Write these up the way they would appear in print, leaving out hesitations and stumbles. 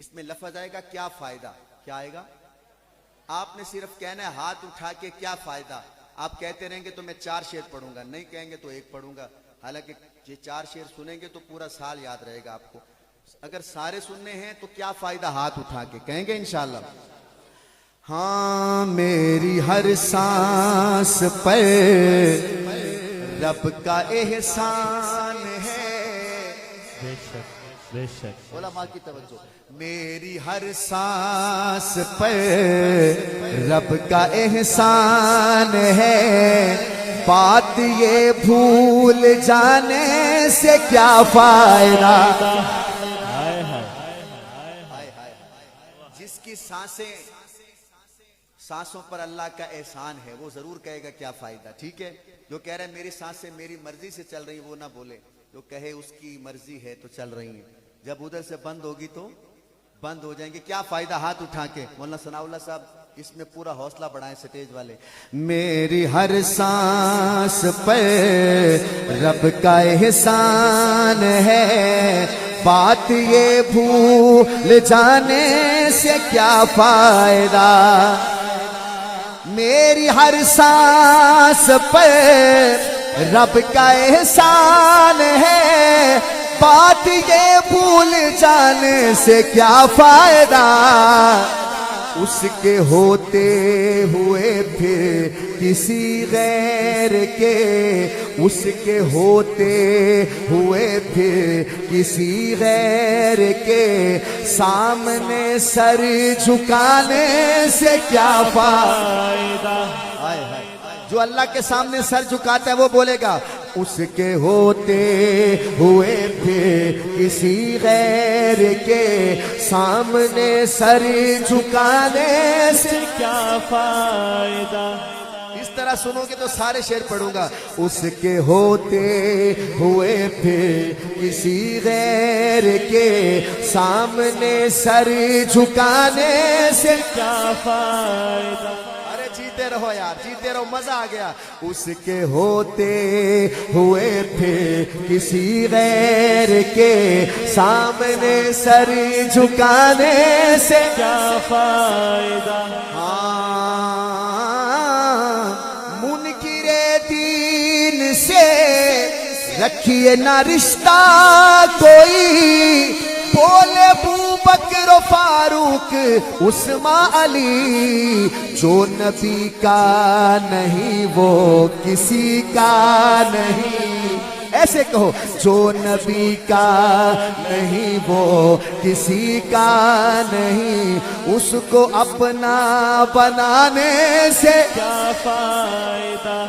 اس میں لفظ آئے گا کیا فائدہ. کیا آئے گا؟ آپ نے صرف کہنا ہے ہاتھ اٹھا کے کیا فائدہ. آپ کہتے رہیں گے تو میں 4 شعر پڑھوں گا, نہیں کہیں گے تو 1 پڑھوں گا. حالانکہ یہ 4 شعر سنیں گے تو پورا سال یاد رہے گا آپ کو. اگر سارے سننے ہیں تو کیا فائدہ, ہاتھ اٹھا کے کہیں گے انشاءاللہ. ہاں میری ہر سانس پر رب کا احسان ہے. بے شک بے شک. علماء کی توجہ. میری ہر سانس پر رب کا احسان ہے, بات یہ بھول جانے سے کیا فائدہ. جس کی سانسوں پر اللہ کا احسان ہے وہ ضرور کہے گا کیا فائدہ. ٹھیک ہے, جو کہہ رہے ہیں میری سانسیں میری مرضی سے چل رہی ہیں وہ نہ بولے, جو کہے اس کی مرضی ہے تو چل رہی ہیں. جب ادھر سے بند ہوگی تو بند ہو جائیں گے. کیا فائدہ, ہاتھ اٹھا کے. مولانا ثناء اللہ صاحب اس میں پورا حوصلہ بڑھائیں سٹیج والے. میری ہر سانس پر رب کا احسان ہے, بات یہ بھول جانے سے کیا فائدہ. میری ہر سانس پر رب کا احسان ہے, بات یہ بھول جانے سے کیا فائدہ. اس کے ہوتے ہوئے پھر کسی غیر کے, اس کے ہوتے ہوئے پھر کسی غیر کے سامنے سر جھکانے سے کیا فائدہ. جو اللہ کے سامنے سر جھکاتا ہے وہ بولے گا اس کے ہوتے ہوئے پھر کسی غیر کے سامنے سر جھکانے سے کیا فائدہ. اس طرح سنو گے تو سارے شعر پڑھوں گا. اس کے ہوتے ہوئے پھر کسی غیر کے سامنے سر جھکانے سے کیا فائدہ. جیتے رہو یار, جیتے رہو, مزہ آ گیا. اس کے ہوتے ہوئے پھر کسی غیر کے سامنے سر جھکانے سے کیا فائدہ. منکر دین سے رکھیے نہ رشتہ کوئی, بولے ابوبکر و فاروق عثمان علی, جو نبی کا نہیں وہ کسی کا نہیں. ایسے کہو, جو نبی کا نہیں وہ کسی کا نہیں, اس کو اپنا بنانے سے کیا فائدہ.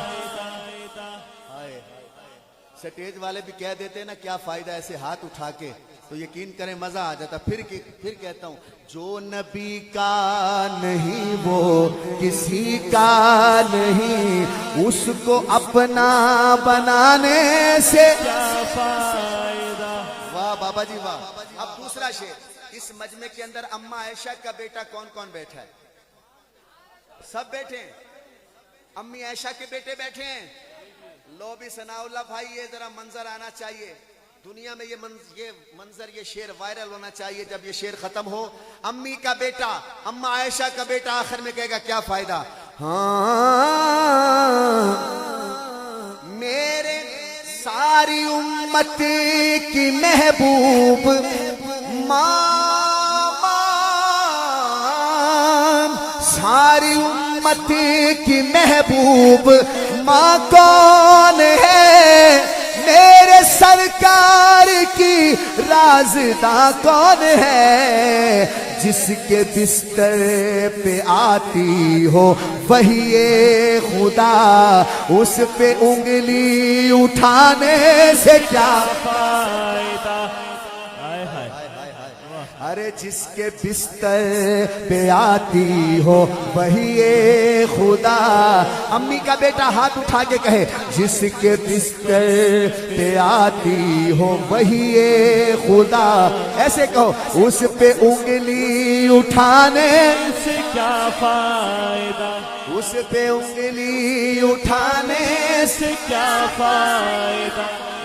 سٹیج والے بھی کہہ دیتے ہیں نا کیا فائدہ ایسے ہاتھ اٹھا کے, تو یقین کریں مزہ آ جاتا. پھر کہتا ہوں, جو نبی کا نہیں وہ کسی کا نہیں, اس کو اپنا بنانے سے کیا فائدہ. واہ بابا جی واہ. اب دوسرا شعر. اس مجمع کے اندر اماں عائشہ کا بیٹا کون کون بیٹھا ہے؟ سب بیٹھے ہیں. امی عائشہ کے بیٹے بیٹھے ہیں. لو بھی ثناء اللہ بھائی, یہ ذرا منظر آنا چاہیے دنیا میں, یہ منظر یہ شعر وائرل ہونا چاہیے. جب یہ شعر ختم ہو, امی کا بیٹا, اماں عائشہ کا بیٹا آخر میں کہے گا کیا فائدہ. ہاں میرے ساری امت کی محبوب ماں, ساری امت کی محبوب ماں کون ہے, میرے سرکار کی رازداں کون ہے. جس کے بستر پہ آتی ہو وہی خدا, اس پہ انگلی اٹھانے سے کیا فائدہ. ارے جس کے بستر پہ آتی ہو وہی خدا. امی کا بیٹا ہاتھ اٹھا کے کہے, جس کے بستر پہ آتی ہو وہی خدا. ایسے کہو, اس پہ انگلی اٹھانے سے کیا فائدہ. اس پہ انگلی اٹھانے سے کیا فائدہ.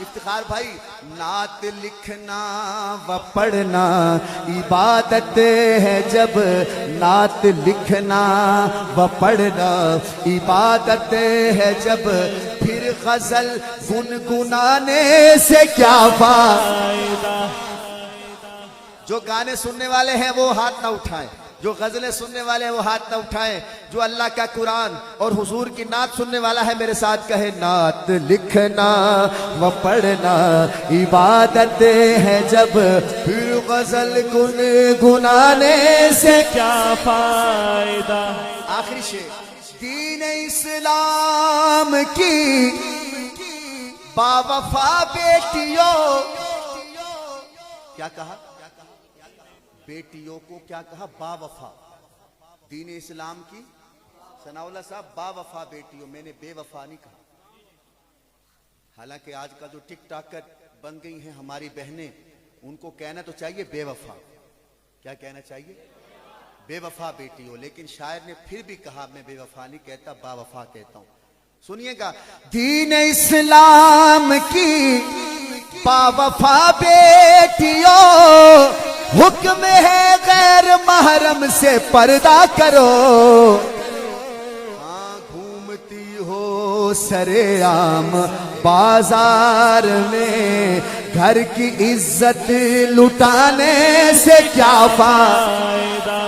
افتخار بھائی، نعت لکھنا و پڑھنا عبادت ہے جب، نعت لکھنا و پڑھنا عبادت ہے جب، پھر غزل گنگنانے سے کیا فائدہ۔ جو گانے سننے والے ہیں وہ ہاتھ نہ اٹھائیں، جو غزلیں سننے والے ہیں وہ ہاتھ نہ اٹھائیں، جو اللہ کا قرآن اور حضور کی نعت سننے والا ہے میرے ساتھ کہے نعت لکھنا و پڑھنا عبادت ہے جب، پھر غزل گنگنانے سے کیا فائدہ۔ آخری شعر، دین اسلام کی باوفا بیٹیوں، کیا کہا؟ بیٹیوں کو کیا کہا؟ با وفا۔ دین اسلام کی، ثناء اللہ صاحب، با وفا بیٹیوں، میں نے بے وفا نہیں کہا۔ حالانکہ آج کا جو ٹک ٹاکر بن گئی ہیں ہماری بہنیں، ان کو کہنا تو چاہیے بے وفا۔ کیا کہنا چاہیے؟ بے وفا بیٹیوں، لیکن شاعر نے پھر بھی کہا میں بے وفا نہیں کہتا، با وفا کہتا ہوں۔ سنیے گا، دین اسلام کی با وفا بیٹیوں، حکم ہے غیر محرم سے پردہ کرو، ہاں گھومتی ہو سرے عام بازار میں، گھر کی عزت لٹانے سے کیا فائدہ۔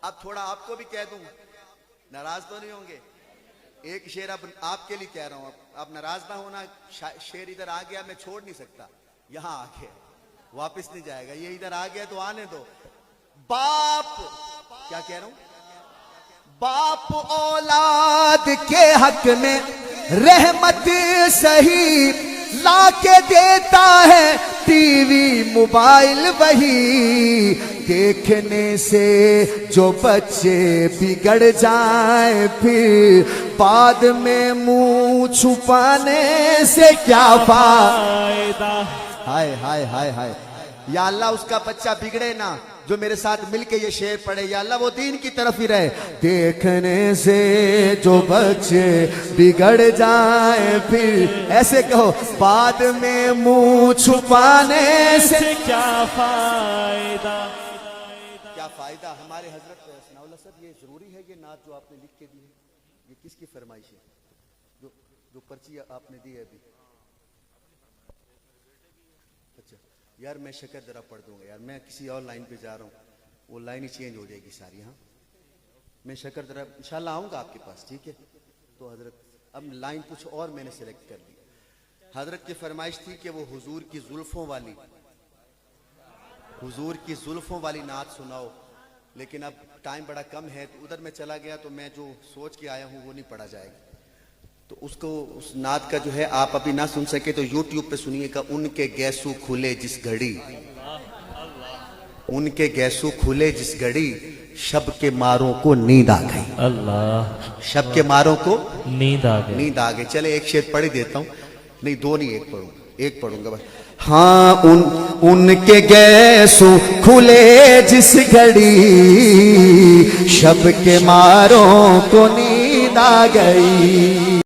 اب تھوڑا آپ کو بھی کہہ دوں، ناراض تو نہیں ہوں گے؟ ایک شعر اب آپ کے لیے کہہ رہا ہوں، اب ناراض نہ ہونا، شعر ادھر آ گیا میں چھوڑ نہیں سکتا، یہاں آ گیا واپس نہیں جائے گا، یہ ادھر آ گیا تو آنے دو۔ باپ، کیا کہہ رہا ہوں؟ باپ اولاد کے حق میں رحمت سہی لا کے دیتا ہے، ٹی وی موبائل وہی، دیکھنے سے جو بچے بگڑ جائیں پھر بعد میں منہ چھپانے سے کیا فائدہ۔ ہائے ہائے ہائے ہائے، یا اللہ اس کا بچہ بگڑے نہ، جو میرے ساتھ مل کے یہ شعر پڑھے، یا اللہ وہ دین کی طرف ہی رہے۔ دیکھنے سے جو بچے بگڑ جائیں پھر، ایسے کہو، بعد میں منہ چھپانے سے کیا فائدہ۔ کیا فائدہ۔ ہمارے حضرت ثناء اللہ صاحب، یہ ضروری ہے یہ نعت جو آپ نے لکھ کے دی ہے؟ یہ کس کی فرمائش ہے؟ جو پرچی آپ نے دی ہے ابھی؟ اچھا یار، میں شکر ذرا پڑھ دوں گا یار، میں کسی اور لائن پہ جا رہا ہوں، وہ لائن ہی چینج ہو جائے گی ساری۔ ہاں میں شکر ذرا انشاءاللہ آؤں گا آپ کے پاس، ٹھیک ہے؟ تو حضرت اب لائن کچھ اور میں نے سلیکٹ کر لی۔ حضرت کی فرمائش تھی کہ وہ حضور کی زلفوں والی نعت سناؤ، لیکن اب ٹائم بڑا کم ہے تو ادھر میں چلا گیا، تو میں جو سوچ کے آیا ہوں وہ نہیں پڑھا جائے گا، تو اس نعت کا جو ہے آپ ابھی نہ سن سکے تو یوٹیوب پہ سنیے گا۔ ان کے گیسو کھلے جس گھڑی، ان کے گیسو کھلے جس گھڑی، شب کے ماروں کو نیند آ گئی۔ اللہ، شب کے ماروں کو نیند آ گئی۔ نیند آ گئی۔ چلے ایک شعر پڑھ ہی دیتا ہوں، نہیں دو نہیں، ایک پڑھوں گا بس۔ ہاں ان کے گیسو کھلے جس گھڑی، شب کے ماروں کو نیند آ گئی۔